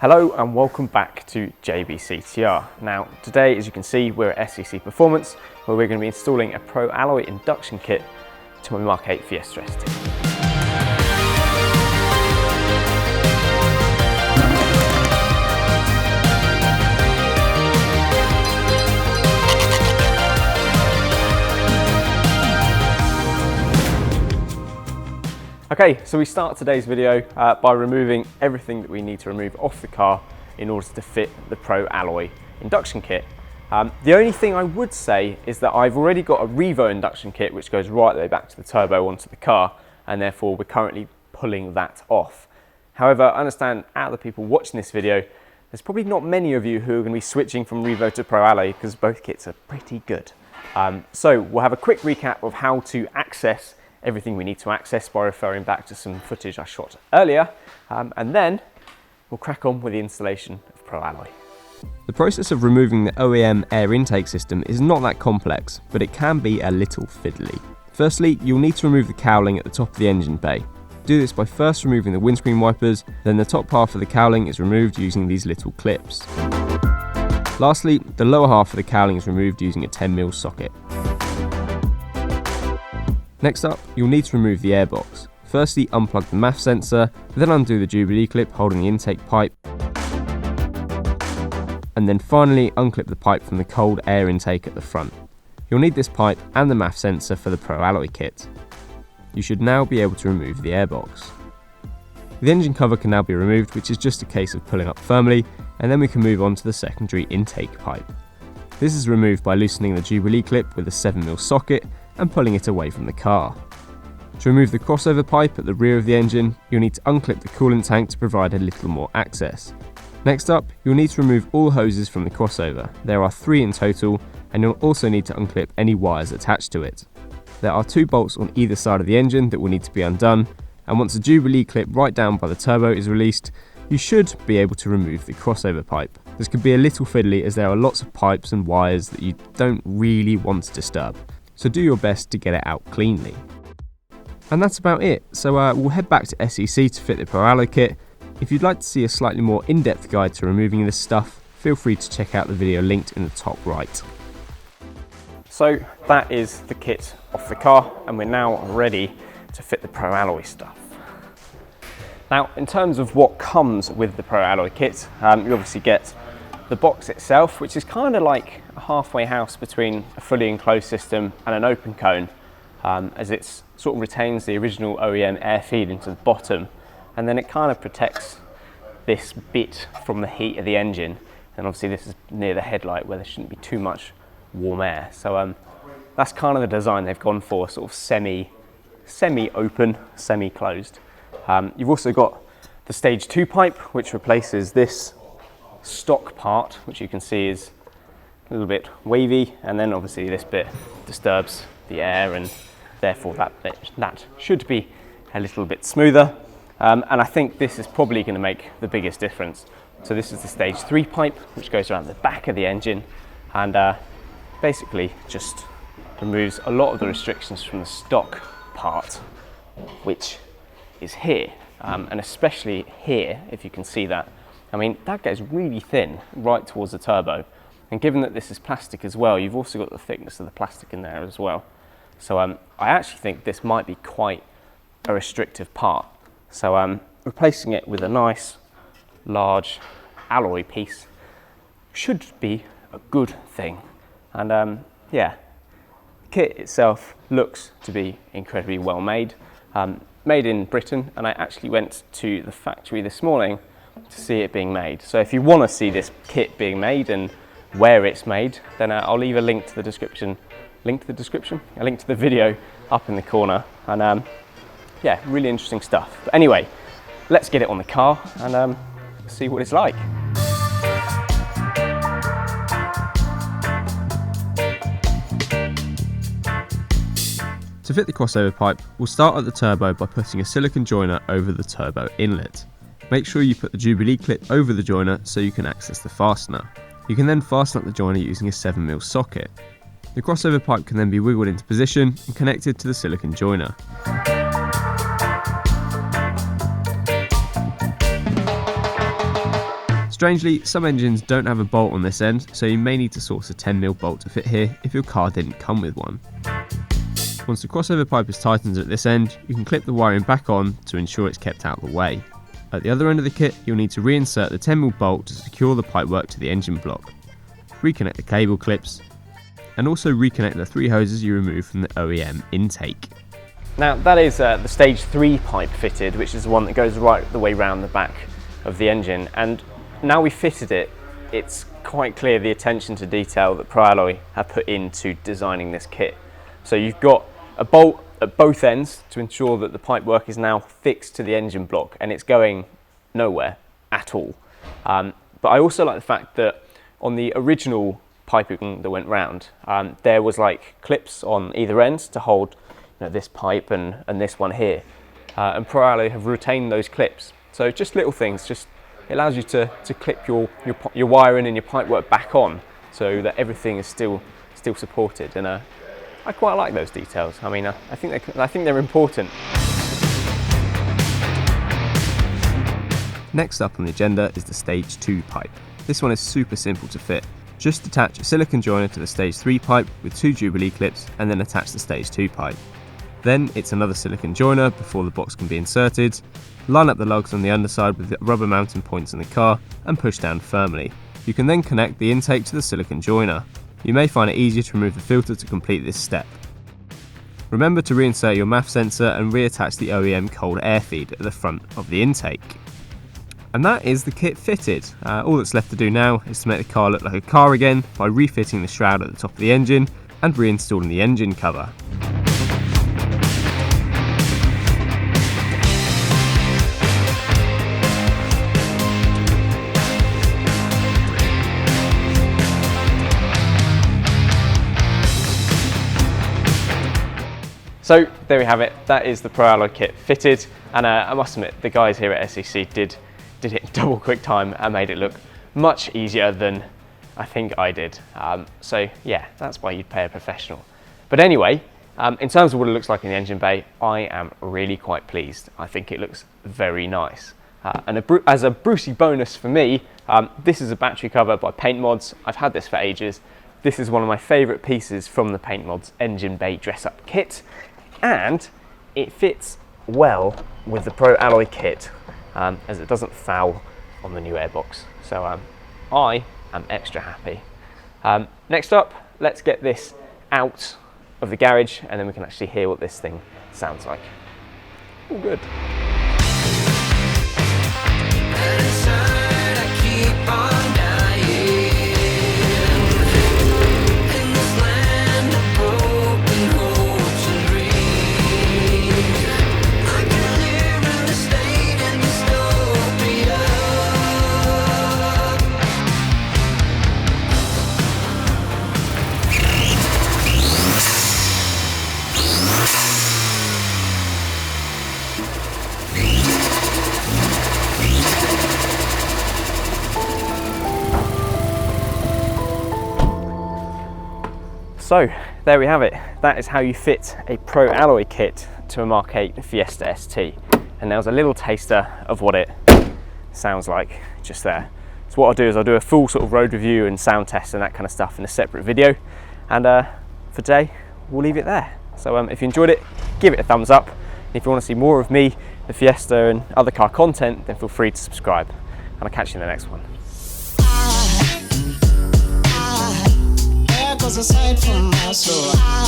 Hello and welcome back to JBCTR. Now today, as you can see, we're at SCC Performance where we're going to be installing a Pro Alloy Induction Kit to my MK8 Fiesta ST. Okay, so we start today's video by removing everything that we need to remove off the car in order to fit the Pro Alloy Induction Kit. The only thing I would say is that I've already got a Revo induction kit which goes right the way back to the turbo onto the car, and therefore we're currently pulling that off. However, I understand out of the people watching this video, there's probably not many of you who are going to be switching from Revo to Pro Alloy because both kits are pretty good. So we'll have a quick recap of how to access everything we need to access by referring back to some footage I shot earlier, and then we'll crack on with the installation of Pro Alloy. The process of removing the OEM Air Intake system is not that complex, but it can be a little fiddly. Firstly, you'll need to remove the cowling at the top of the engine bay. Do this by first removing the windscreen wipers, then the top half of the cowling is removed using these little clips. Lastly, the lower half of the cowling is removed using a 10mm socket. Next up, you'll need to remove the airbox. Firstly, unplug the MAF sensor, then undo the Jubilee clip holding the intake pipe, and then finally unclip the pipe from the cold air intake at the front. You'll need this pipe and the MAF sensor for the Pro Alloy kit. You should now be able to remove the airbox. The engine cover can now be removed, which is just a case of pulling up firmly, and then we can move on to the secondary intake pipe. This is removed by loosening the Jubilee clip with a 7mm socket and pulling it away from the car. To remove the crossover pipe at the rear of the engine, you'll need to unclip the coolant tank to provide a little more access. Next up, you'll need to remove all hoses from the crossover. There are 3 in total, and you'll also need to unclip any wires attached to it. There are 2 bolts on either side of the engine that will need to be undone, and once the Jubilee clip right down by the turbo is released, you should be able to remove the crossover pipe. This could be a little fiddly as there are lots of pipes and wires that you don't really want to disturb, so do your best to get it out cleanly. And that's about it, so we'll head back to SCC to fit the Pro Alloy kit. If you'd like to see a slightly more in-depth guide to removing this stuff, feel free to check out the video linked in the top right. So that is the kit off the car, and we're now ready to fit the Pro Alloy stuff. Now, in terms of what comes with the Pro Alloy kit, you obviously get the box itself, which is kind of like a halfway house between a fully enclosed system and an open cone, as it sort of retains the original OEM air feed into the bottom, and then it kind of protects this bit from the heat of the engine. And obviously this is near the headlight where there shouldn't be too much warm air. So that's kind of the design they've gone for, sort of semi-open, semi-closed. You've also got the stage 2 pipe, which replaces this stock part, which you can see is a little bit wavy, and then obviously this bit disturbs the air, and therefore that should be a little bit smoother. And I think this is probably going to make the biggest difference. So this is the stage 3 pipe, which goes around the back of the engine, and basically just removes a lot of the restrictions from the stock part, which is here, and especially here, if you can see that. I mean, that goes really thin right towards the turbo, and given that this is plastic as well, you've also got the thickness of the plastic in there as well. So I actually think this might be quite a restrictive part. So replacing it with a nice large alloy piece should be a good thing. And yeah, the kit itself looks to be incredibly well made. Made in Britain, and I actually went to the factory this morning to see it being made. So if you want to see this kit being made and where it's made, then I'll leave a link to the description. A link to the video up in the corner. And yeah, really interesting stuff. But anyway, let's get it on the car and see what it's like. To fit the crossover pipe, we'll start at the turbo by putting a silicone joiner over the turbo inlet. Make sure you put the Jubilee clip over the joiner so you can access the fastener. You can then fasten up the joiner using a 7mm socket. The crossover pipe can then be wiggled into position and connected to the silicone joiner. Strangely, some engines don't have a bolt on this end, so you may need to source a 10mm bolt to fit here if your car didn't come with one. Once the crossover pipe is tightened at this end, you can clip the wiring back on to ensure it's kept out of the way. At the other end of the kit, you'll need to reinsert the 10mm bolt to secure the pipework to the engine block, reconnect the cable clips, and also reconnect the 3 hoses you removed from the OEM intake. Now that is the stage 3 pipe fitted, which is the one that goes right the way round the back of the engine, and now we fitted it, it's quite clear the attention to detail that Pro Alloy have put into designing this kit. So you've got a bolt at both ends to ensure that the pipework is now fixed to the engine block and it's going nowhere at all. But I also like the fact that on the original piping that went round, there was like clips on either end to hold, you know, this pipe and this one here. And Pro Alloy have retained those clips. So just little things, just it allows you to clip your wiring and your pipework back on so that everything is still supported. And I quite like those details. I mean, I think they're important. Next up on the agenda is the stage 2 pipe. This one is super simple to fit. Just attach a silicone joiner to the stage 3 pipe with 2 Jubilee clips and then attach the stage 2 pipe. Then it's another silicone joiner before the box can be inserted. Line up the lugs on the underside with the rubber mounting points in the car and push down firmly. You can then connect the intake to the silicone joiner. You may find it easier to remove the filter to complete this step. Remember to reinsert your MAF sensor and reattach the OEM cold air feed at the front of the intake. And that is the kit fitted. All that's left to do now is to make the car look like a car again by refitting the shroud at the top of the engine and reinstalling the engine cover. So there we have it, that is the Pro Alloy kit fitted, and I must admit the guys here at SCC did it in double quick time and made it look much easier than I think I did. So yeah, that's why you'd pay a professional. But anyway, in terms of what it looks like in the engine bay, I am really quite pleased. I think it looks very nice. And as a Brucey bonus for me, this is a battery cover by Paint Mods. I've had this for ages. This is one of my favourite pieces from the Paint Mods engine bay dress up kit. And it fits well with the Pro Alloy kit as it doesn't foul on the new airbox. So I am extra happy. Next up, let's get this out of the garage and then we can actually hear what this thing sounds like. All good. So there we have it. That is how you fit a Pro Alloy kit to a MK8 Fiesta ST. And there's a little taster of what it sounds like just there. So what I'll do is I'll do a full sort of road review and sound test and that kind of stuff in a separate video. And for today, we'll leave it there. So if you enjoyed it, give it a thumbs up. And if you want to see more of me, the Fiesta and other car content, then feel free to subscribe. And I'll catch you in the next one. Aside from my soul.